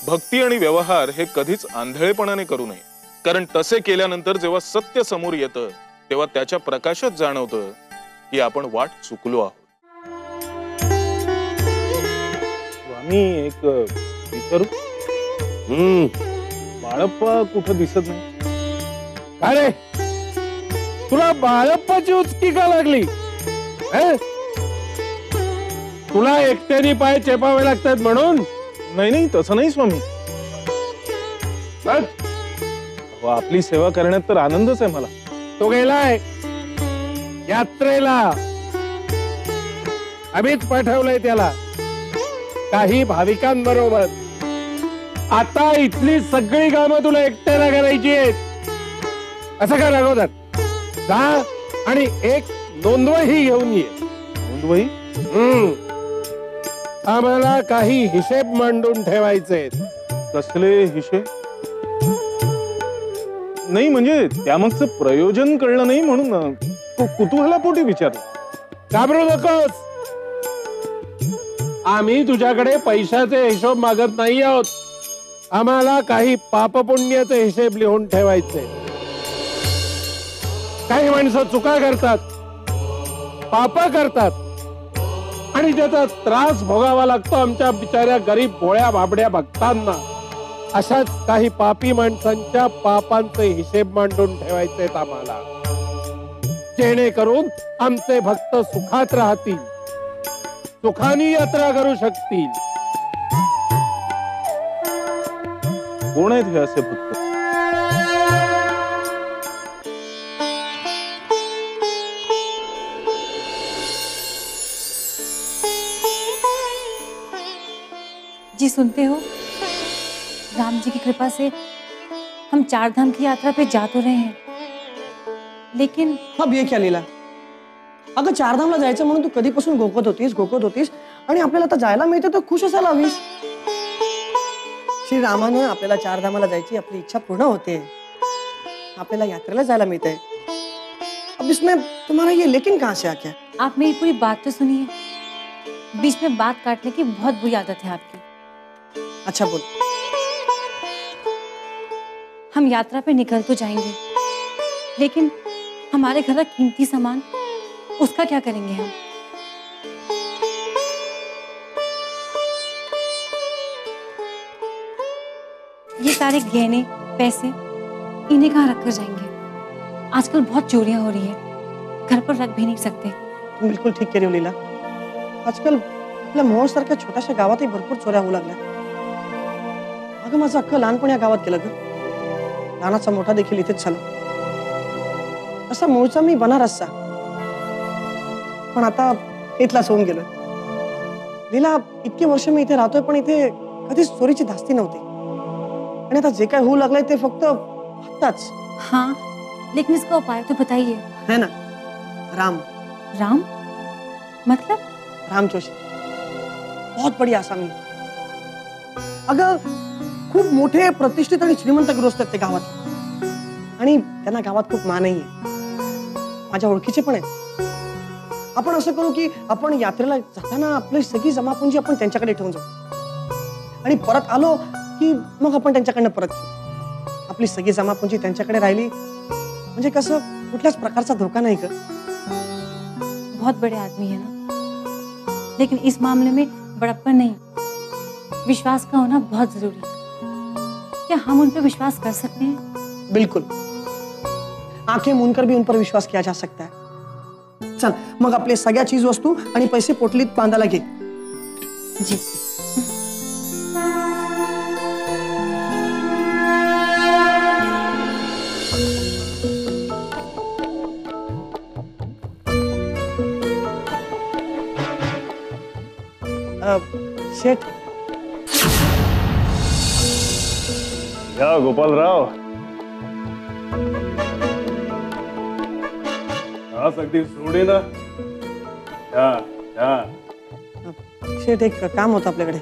भक्ती आणि व्यवहार हे कधीच आंधळेपणाने करू नये, कारण तसे केल्यानंतर जेव्हा सत्य समोर येतं तेव्हा त्याच्या प्रकाशात जाणवतं की आपण वाट चुकलो आहोत. स्वामी, एक विचारू? बाळप्पा कुठं दिसत नाही. अरे तुला बाळप्पाची उचकी का लागली? तुला एकट्याने पाय चेपावे लागतात म्हणून? नाही नाही, तसं नाही स्वामी. आपली सेवा करण्यात तर आनंदच आहे मला. तो गेलाय यात्रेला. आम्हीच पाठवलंय त्याला काही भाविकांबरोबर. आता इथली सगळी कामं तुला एकट्याला करायची आहेत. असं कर अगोदर जा आणि एक नोंदवही घेऊन ये. नोंदवही? आम्हाला काही हिशेब मांडून ठेवायचे. कसले हिशेब? नाही म्हणजे त्यामागचं प्रयोजन कळलं नाही म्हणून कुतूहलापोटी विचारलं. घाबरू नकोस. आम्ही तुझ्याकडे पैशाचे हिशोब मागत नाही आहोत. आम्हाला काही पापपुण्याचे हिशेब लिहून ठेवायचे. काही माणसं चुका करतात, पाप करतात आणि त्याचा त्रास भोगावा लागतो आमच्या बिचाऱ्या गरीब भोळ्या भाबड्या भक्तांना. अशाच काही पापी माणसांच्या पापांचे हिशेब मांडून ठेवायचे आम्हाला, जेणेकरून आमचे भक्त सुखात राहतील, सुखाने यात्रा करू शकतील. कोण आहेत हे असे भक्त? जी सुनते हो, राम जी की कृपा से हम 4 धाम की यात्रा पे जा तो रहे हैं, लेकिन अब ये क्या लीला? अगं 4 धामला जायचं म्हणून तू कधीपासून गोकत होतीस आणि आपल्याला आता जायला मिळतं तर खुश असायला हवीस. श्रीरामानं आपल्याला 4 धामाला जायची आपली इच्छा पूर्ण होते. आपल्याला यात्रेला जायला मिळतंय. अब इसमें तुम्हारा ये लेकिन कहां से आ गया? आप मेरी पूरी बात तो सुनिए. बीच में बात काटने की बहुत बुरी आदत है आपकी. अच्छा बोल. हम यात्रा पे निकल तो जाएंगे, लेकिन हमारे घर का कीमती सामान, उसका क्या करेंगे हम? ये सारे गहने पैसे इन्हें कहाँ रख कर जाएंगे? आजकल बहुत चोरियां हो रही है, घर पर रख भी नहीं सकते. तुम बिलकुल ठीक कह रही हो लीला. आजकाल आपल्या मोहोळ सारख्या छोट्याशा गावातही भरपूर चोऱ्या होऊ लागल्या. अगं माझं अख्खं लहानपण या गावात गेलं ग. लहानाचा मोठा देखील इथेच झाला. असा मूळचा मी बनारसचा, पण आता इथलाच होऊन गेलोय. लीला, इतके वर्ष मी इथे राहतोय पण इथे कधीच चोरीची धास्ती नव्हती. आणि आता जे काय होऊ लागलंय ते फक्त आत्ताच. हाँ, लेकिन इसका उपाय तो बताइए. है ना, राम. राम मतलब? राम जोशी बहुत बड़ी आसामी. अगं खूप मोठे प्रतिष्ठित आणि श्रीमंत गृहस्थ आहेत ते गावात, आणि त्यांना गावात खूप मानही आहे. माझ्या ओळखीचे पण आहेत. आपण असं करू की आपण यात्रेला जाताना आपली सगळी जमापुंजी आपण त्यांच्याकडे ठेवून जाऊ आणि परत आलो की मग आपण त्यांच्याकडनं परत घेऊ. आपली सगळी जमापुंजी त्यांच्याकडे राहिली म्हणजे कसं कुठल्याच प्रकारचा धोका नाही कर. बहुत बड़े आदमी है ना, लेकिन इस मामले में बड़प्पन नहीं, विश्वास का होना बहुत जरूरी है. क्या हम उन पर विश्वास कर सकते हैं? बिल्कुल. आंखें मूंदकर भी उन पर विश्वास किया जा सकता है. चल मग आपले सगळ्या चीज वस्तू आणि पैसे पोटलीत बांधायला घे. जी. शेठ. या गोपालराव. आज अगदी सोडे ना. या या. शेठ, एक काम होतं आपल्याकडे.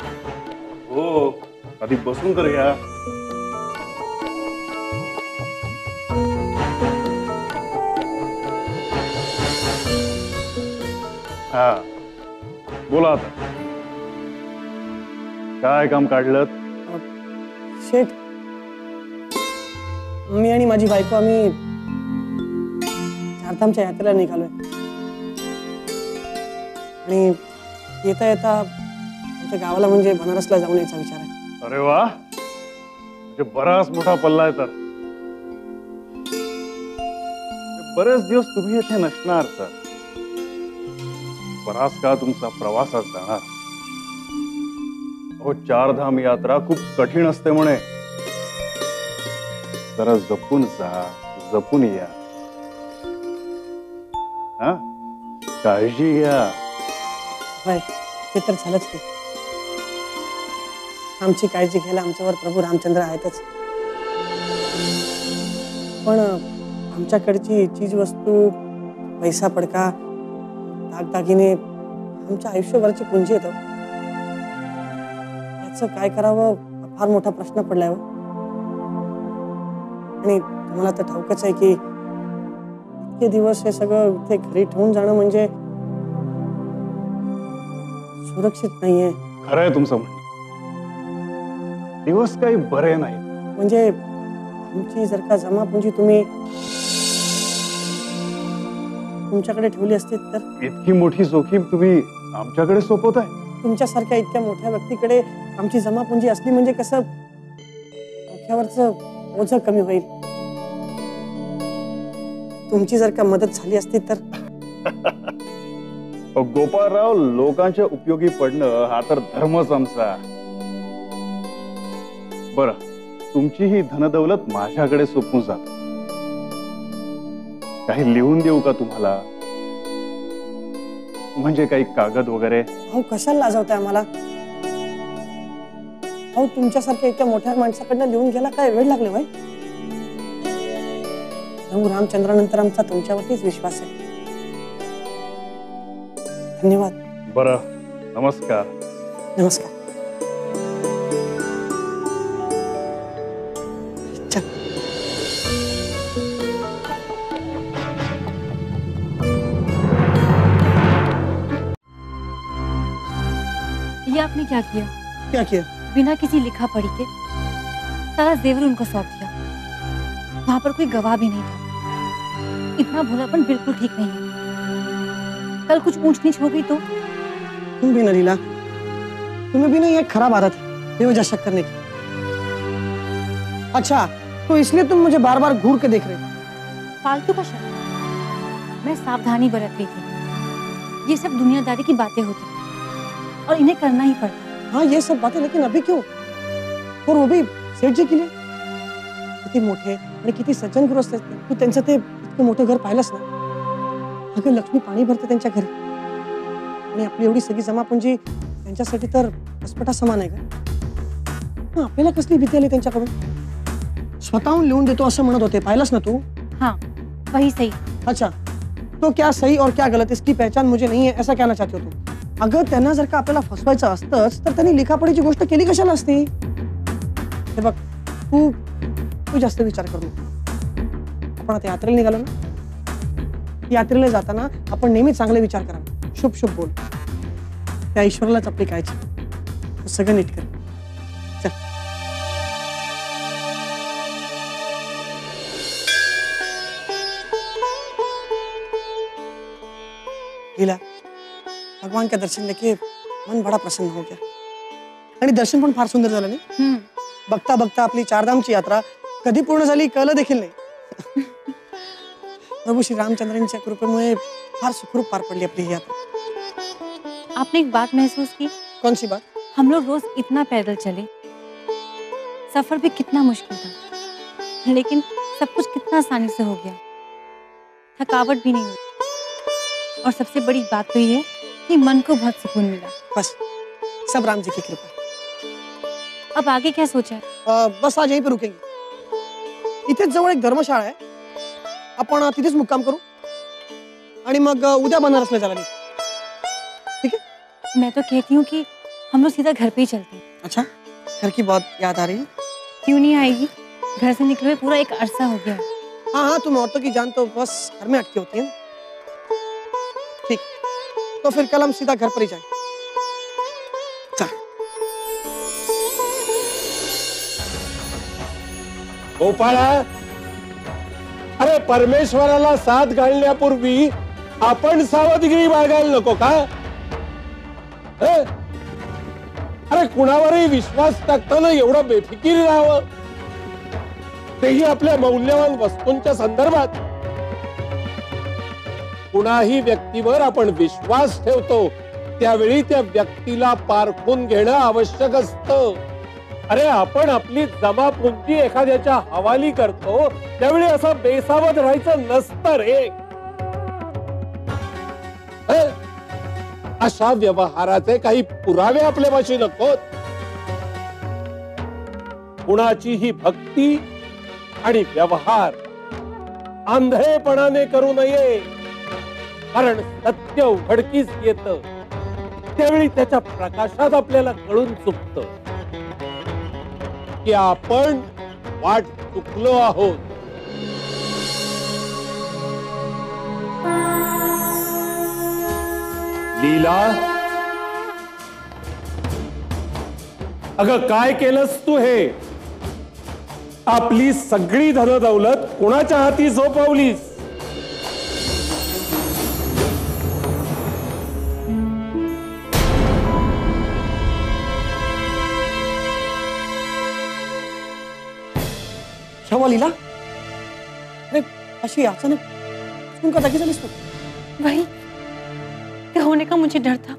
हो, आधी बसून तर घ्या. हा, बोला आता. काय काम काढलं? शेठ, मी आणि माझी बायको आम्ही चारधामच्या यात्रेला निघालोय आणि येता येता आमच्या गावाला म्हणजे बनारसला जाऊन यायचा विचार आहे. अरे वा, म्हणजे बराच मोठा पल्ला आहे तर. बरेच दिवस तुम्ही इथे नसणार तर बराच काळ तुमचा प्रवासात जाणार. अहो, चारधाम यात्रा खूप कठीण असते म्हणे. जरा जपून जा, जपून या. हा, काळजी घ्या. होय, ते तर झालंच की. आमची काळजी घ्यायला आमच्यावर प्रभू रामचंद्र आहेतच. पण आमच्याकडची चीज वस्तू, पैसा पडका, दागदागिने आमच्या आयुष्यभराची पुंजी येतं. याचं काय करावं फार मोठा प्रश्न पडलाय हो. आणि तुम्हाला तर ठाऊकच आहे की इतके दिवस हे सगळं इथे घरी ठेवून जाणं म्हणजे सुरक्षित नाहीये. खरंय तुमचं म्हणणं. दिवस काही बरे नाही. म्हणजे आमची जर का जमापुंजी तुम्ही तुमच्याकडे ठेवली असती तर. इतकी मोठी जोखीम तुम्ही आमच्याकडे सोपवताय. तुमच्यासारख्या इतक्या मोठ्या व्यक्तीकडे आमची जमापुंजी असली म्हणजे कसं डोक्यावरचं ओझं कमी होईल. तुमची जर का मदत झाली असती तर. गोपाळराव, लोकांच्या उपयोगी पडणं हा तर धर्मच आमचा. बर, तुमची ही धनदौलत माझ्याकडे सोपवून जात. काही लिहून देऊ का तुम्हाला? म्हणजे काही कागद वगैरे? अहो, कशाला लाजवताय आम्हाला? अहो, तुमच्यासारख्या इतक्या मोठ्या माणसाकडनं लिहून गेला काय वेळ लागले भाई? रामचंद्रानंतर आमचा तुमच्यावरतीच विश्वास आहे. धन्यवाद. बरं, नमस्कार. नमस्कार. चल. ये आपने क्या किया? क्या किया? बिना किसी लिखा पढ़ी के सारा जेवर उनको सौंप दिया. वहां पर कोई गवाह भी नहीं था. इतना भोलापन बिल्कुल ठीक नहीं है. कल कुछ ऊंच नीच हो गई तो? तुम भी नरीला, तुम्हें भी नहीं एक खराब आदत है बेवजह शक करने की. अच्छा, तो इसलिए तुम मुझे बार बार घूर के देख रहे हो? फालतू का शक. मैं सावधानी बरत रही थी. ये सब दुनियादारी की बातें होती और इन्हें करना ही पड़ता. हाँ, ये सब बातें, लेकिन अभी क्यों? और वो भी सेठ जी के लिए. किती मोठे आणि किती सज्जन गृहस्थ असते. तू त्यांचं ते इतकं मोठं घर पाहिलंस ना? अगं, लक्ष्मी पाणी भरते त्यांच्या घरी आणि आपली एवढी सगळी जमापुंजी त्यांच्यासाठी तर कसपटा समान आहे का? आपल्याला कसली भीती आली त्यांच्याकडून? स्वतःहून लिहून देतो असं म्हणत होते, पाहिलंस ना तू? हाँ, वही सही. अच्छा, तो क्या सही और क्या गलत इसकी पहचान मुझे नहीं है, ऐसा कहना चाहते हो तुम? अगं, त्यांना जर का आपल्याला फसवायचं असतंच तर त्यांनी लिखापडीची गोष्ट केली कशाला असती? हे बघ, तू जास्त विचार करू नको. आपण आता यात्रेला निघालो ना? यात्रेला जाताना आपण नेहमी चांगले विचार करा, शुभ शुभ बोल. त्या ईश्वरालाच आपली काळजी. तो सगळं नीट कर. चल. लीला, भगवान का दर्शन लेके मन बड़ा प्रसन्न हो गया. आणि दर्शन पण फार सुंदर झालं नाही? बघता बघता आपली चारधामची यात्रा कधी पूर्ण झाली कळलं देखील नाही. प्रभू श्री रामचंद्रांच्या कृपेमुळे फार सुखरूप पार पडली आपली ही यात्रा. आपने एक बात महसूस की? कौन सी बात? हम लोग रोज इतना पैदल चले, सफर भी कितना मुश्किल था, लेकिन सब कुछ कितना आसानी से हो गया. थकावट भी नहीं हुई और सबसे बड़ी बात तो ये कि मन को बहुत सुकून मिला. बस, सब राम जी की कृपा. अब आगे क्या सोचा है? बस आज यहीं पे रुकेंगे. इथेच जवळ एक धर्मशाळा आहे, आपण तिथेच मुक्काम करू आणि मग उद्या बनारसला जायला निघू. ठीक है? मैं तो कहती हूँ कि हम लोग सीधा घर पे ही चलते हैं. अच्छा, घर की बहुत याद आ रही है. क्यों नहीं आएगी? घर से निकले हुए पूरा एक अरसा हो गया. हाँ हाँ, तुम औरतों की जान तो बस घर में अटकी होती है. ठीक, तो फिर कल हम सीधा घर पर ही जाएं. चल. गोपाळा, अरे परमेश्वराला साथ घालण्यापूर्वी आपण सावधगिरी बाळगायला नको का? हं? अरे कुणावरही विश्वास टाकताना एवढं बेफिकीर राहावं, तेही आपल्या मौल्यवान वस्तूंच्या संदर्भात. कुणाही व्यक्तीवर आपण विश्वास ठेवतो त्यावेळी त्या व्यक्तीला पारखून घेणं आवश्यक असतं. अरे आपण आपली जमापुंजी एखाद्याच्या हवाली करतो त्यावेळी असं बेसावध राहायचं नसतं रे. हं? अशा व्यवहाराचे काही पुरावे आपल्यापाशी नकोत. कुणाचीही भक्ती आणि व्यवहार आंधळेपणाने करू नये, कारण सत्य उघडकीस येतं त्यावेळी त्याच्या प्रकाशात आपल्याला कळून चुकतं की आपण वाट चुकलो आहोत. लीला, अगं काय केलंस तू हे? आपली सगळी धनदौलत कुणाच्या हाती झोपवलीस? क्षमा लीला, अरे अशी अचानक सुन का जागी झालीस तू? वही क्या होने का मुझे डर था.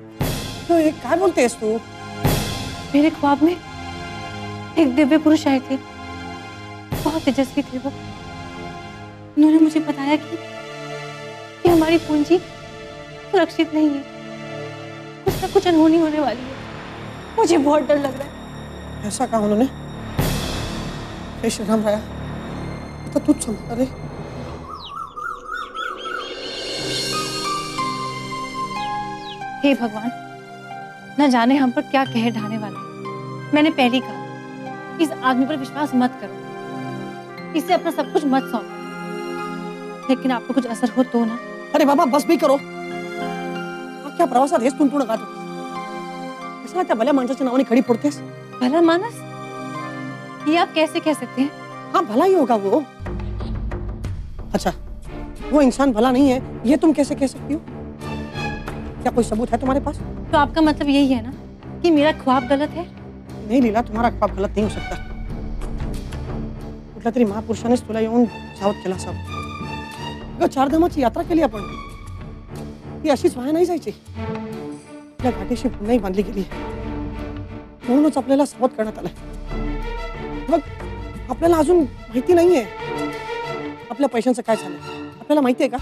तो ये काय बोलतेस तू? मेरे ख्वाब में एक दिव्य पुरुष आए थे, बहुत तेजस्वी थे वो. उन्होंने मुझे बताया कि हमारी पूंजी सुरक्षित नहीं है, कुछ ना कुछ अनहोनी होने वाली है. मुझे बहुत डर लग रहा है. ऐसा कहा उन्होंने? हे श्रीराम राया, तो तूच समझता रे. हे भगवान, न जाने हम पर क्या कहर ढाने वाला है. मैंने पहले ही कहा, इस आदमी पर विश्वास मत करो, इसे अपना सब कुछ मत सौंपो. लेकिन आपको कुछ असर हो तो ना. अरे बाबा बस भी करो. क्या प्रवासात हेच तुंतुण गात होतीस? कशाला त्या भल्या माणसाच्या नावाने खडी फोडतेस? भला मानस, ये आप कैसे कह सकते हैं? हाँ भला ही होगा वो. अच्छा, वो इंसान भला नहीं है ये तुम कैसे कह सकती हो? क्या कोई सबूत है तुम्हारे पास? तो आपका मतलब यही है ना कि मेरा ख्वाब गलत है? नहीं लीला, तुम्हारा ख्वाब गलत नहीं हो सकता. कुठल्या तरी महापुरुषानेच तुला येऊन सावध केला असावा. अगं चारधामाची यात्रा केली आपण, ती अशीच वाया नाही जायची. आपल्या घाटीशी पुन्हाही बांधली गेली, म्हणूनच आपल्याला सावध करण्यात आलंय. बघ, आपल्याला अजून माहिती नाहीये आपल्या पैशांचं काय झालं. आपल्याला माहिती आहे का?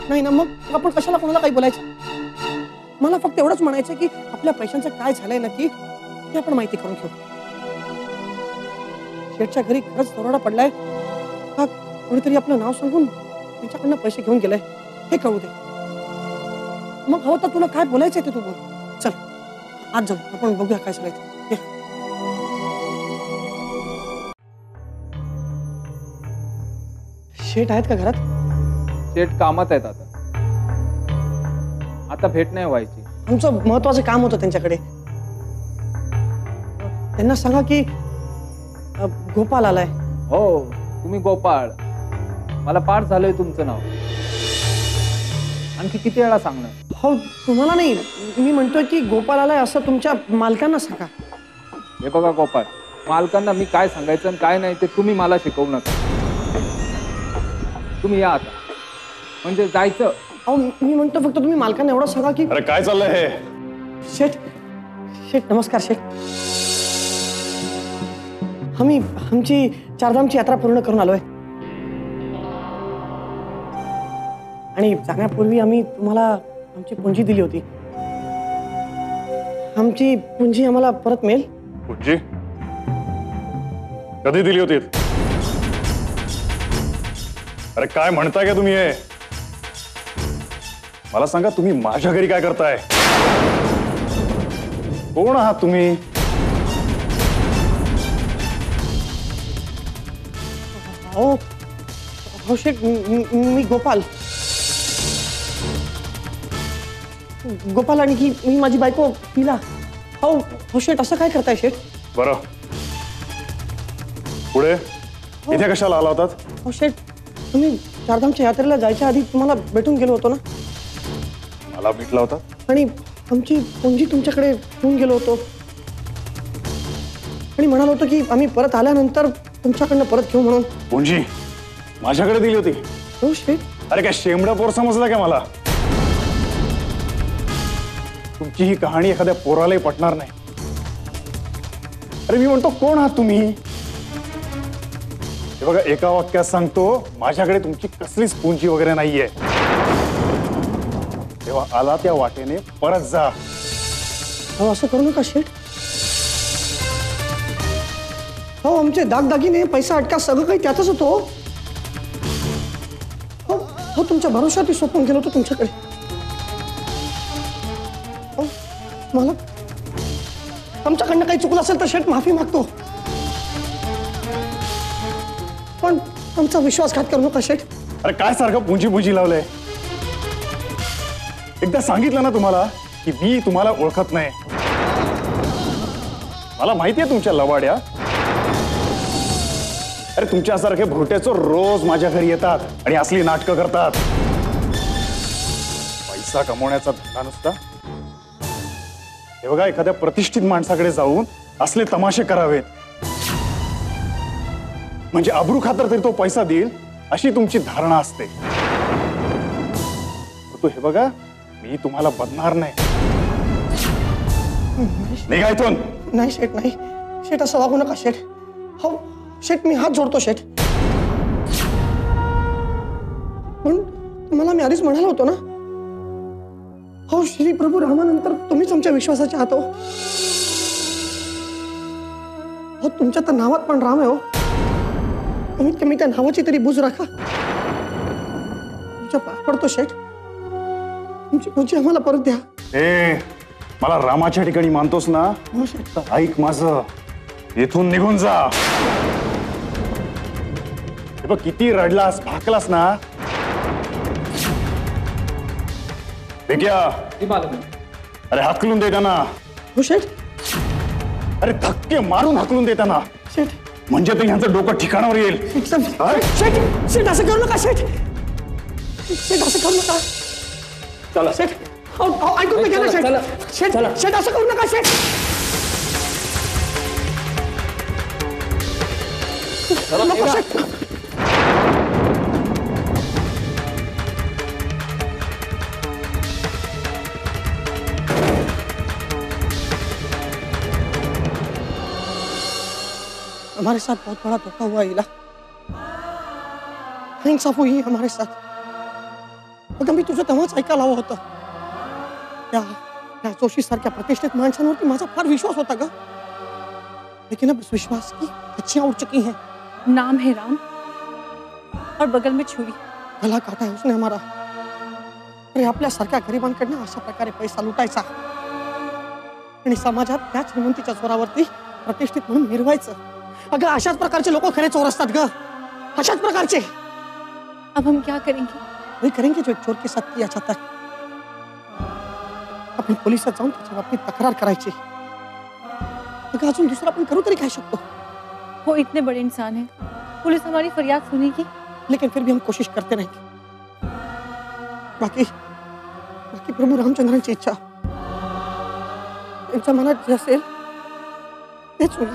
नाही ना, मग आपण कशाला कोणाला काही बोलायचं? मला फक्त एवढंच म्हणायचं की आपल्या पैशांचं काय झालंय नक्की ते आपण माहिती करून घेऊ. शेठच्या घरी खरंच दरोडा पडलाय का कोणीतरी आपलं नाव सांगून त्यांच्याकडनं पैसे घेऊन गेलाय हे कळू दे. मग हवं तर तुला काय बोलायचंय ते तू बोल. चल आज जाऊ, आपण बघूया काय झालंय ते. ये. शेठ आहेत का घरात? शेठ कामात आहेत आता भेट नाही व्हायची. आमचं महत्वाचं काम होतं त्यांच्याकडे. त्यांना सांगा की गोपाल आलाय. हो, तुम्ही गोपाळ, मला पाठ झालंय तुमचं नाव. आणखी किती वेळा सांगणार? हो तुम्हाला नाही, मी म्हणतोय की गोपाल आलाय असं तुमच्या मालकांना सांगा. हे बघा गोपाळ, मालकांना मी काय सांगायचं आणि काय नाही ते तुम्ही मला शिकवू नका. तुम्ही या आता, म्हणजे जायचं. अहो मी म्हणतो फक्त तुम्ही मालकांना एवढं सांगा की. अरे काय चाललंय हे? शेठ, शेठ नमस्कार शेठ. आम्ही आमची चारधामची यात्रा पूर्ण करून आलोय आणि जाण्यापूर्वी आम्ही तुम्हाला आमची पुंजी दिली होती. आमची पुंजी आम्हाला परत मिळेल? पुंजी कधी दिली होती? अरे काय म्हणताय का तुम्ही? हे मला सांगा, तुम्ही माझ्या घरी काय करताय? कोण आहात तुम्ही? हो हो शेठ, मी गोपाल. गोपाल आणि ही माझी बायको लीला. हो हो शेठ, असं काय करताय शेठ? बरं पुढे इथे कशाला आला होतात? अहो शेठ, तुम्ही चारधामच्या यात्रेला जायच्या आधी तुम्हाला भेटून गेलो होतो ना, मला भेटला होता? आणि आमची पुंजी तुमच्याकडे घेऊन गेलो होतो आणि म्हणालो होतो की आम्ही परत आल्यानंतर तुमच्याकडनं परत घेऊ म्हणून. पुंजी माझ्याकडे दिली होती? हो शेठ. अरे काय शेमडा पोर समजला का मला? तुमची ही कहाणी एखाद्या पोरालाही पटणार नाही. अरे मी म्हणतो कोण आहात तुम्ही? हे बघा, एका वाक्यात सांगतो, माझ्याकडे तुमची कसलीच पुंजी वगैरे नाहीये. तेव्हा आला त्या वाटेने परत जा. हो असं करू नका शेठ. हो आमचे दागदागिने, पैसा अटका सगळं काही त्यातच होतो. हो हो तुमच्या भरोशात सोपून गेलो होतो तुमच्याकडे. हो मला आमच्याकडनं काही चुकलं असेल तर शेठ माफी मागतो, पण आमचा विश्वासघात करू नका शेठ. अरे काय सारखं पुंजी पुंजी लावलंय? एकदा सांगितलं ना तुम्हाला की मी तुम्हाला ओळखत नाही. मला माहितीये तुमच्या लवाड्या. अरे तुमच्यासारखे भुरट्याचं रोज माझ्या घरी येतात आणि असली नाटकं करतात. पैसा कमवण्याचा धंदा नुसता. हे बघा, एखाद्या प्रतिष्ठित माणसाकडे जाऊन असले तमाशे करावेत म्हणजे अब्रू खातर तरी तो पैसा देईल अशी तुमची धारणा असते. तो हे बघा, मी तुम्हाला बदणार नाही. निघा इथून. नाही शेठ, नाही शेठ, असं वागू नका शेठ. हो शेठ, मी हात जोडतो शेठ. पण तुम्हाला मी आधीच म्हणालो होतो ना, हो श्री प्रभू रामानंतर तुम्हीच आमच्या विश्वासाचे आहात. हो तुमच्या तर नावात पण राम आहे. हो कमीत कमी त्या नावाची तरी बुज राखा. तुमच्या पाय पडतो शेठ, तुमची पुंजी आम्हाला परत द्या. ए, मला रामाच्या ठिकाणी मानतोस ना, हो शेठ. तर ऐक माझं, इथून निघून जा. हे बघ, किती रडलास भाकलास ना. विक्या, जी मालक. अरे हाकलून दे त्यांना. हो शेठ. अरे धक्के मारून हाकलून दे त्यांना, शेठ म्हणजे तर यांचं डोकं ठिकाणावर येईल. शेठ, शेठ असं करू नका शेठ. शेठ असं करू नका. चला शेठ, ऐकून तर घ्या ना शेठ. शेठ, शेठ असं करू नका शेठ. नको शेठ. हमारे साथ बहुत बड़ा धोखा हुआ इला. इंसाफ हुई हमारे साथ. अगं मी तुझं तेव्हाच ऐकायला हवं होतं. त्या जोशी सारख्या प्रतिष्ठित माणसांवरती माझा फार विश्वास होता ग. लेकिन अब इस विश्वास की अच्छियां उड़ चुकी हैं. नाम है राम और बगल में छुरी. गला काटा है उसने हमारा. अरे आपल्या सारख्या गरिबांकडनं अशा प्रकारे पैसा लुटायचा आणि समाजात त्या श्रीमंतीच्या जोरावरती प्रतिष्ठित म्हणून मिरवायचं. अगं अशाच प्रकारचे लोक खरे चोर असतात ग. अशाच प्रकारचे. अब हम क्या करेंगे? वही करेंगे जो एक चोर के साथ किया जाता है. आपण पोलिसात जाऊन त्याच्या बाबतीत तक्रार करायची. अगं अजून दुसरा आपण करू तरी काय शकतो. वो इतने बड़े इंसान हैं, पुलिस हमारी फरियाद सुनेगी. लेकिन फिर भी हम कोशिश करते रहेंगे. बाकी बाकी प्रभू रामचंद्रांची इच्छा त्यांच्या मनात जे असेल तेच होईल.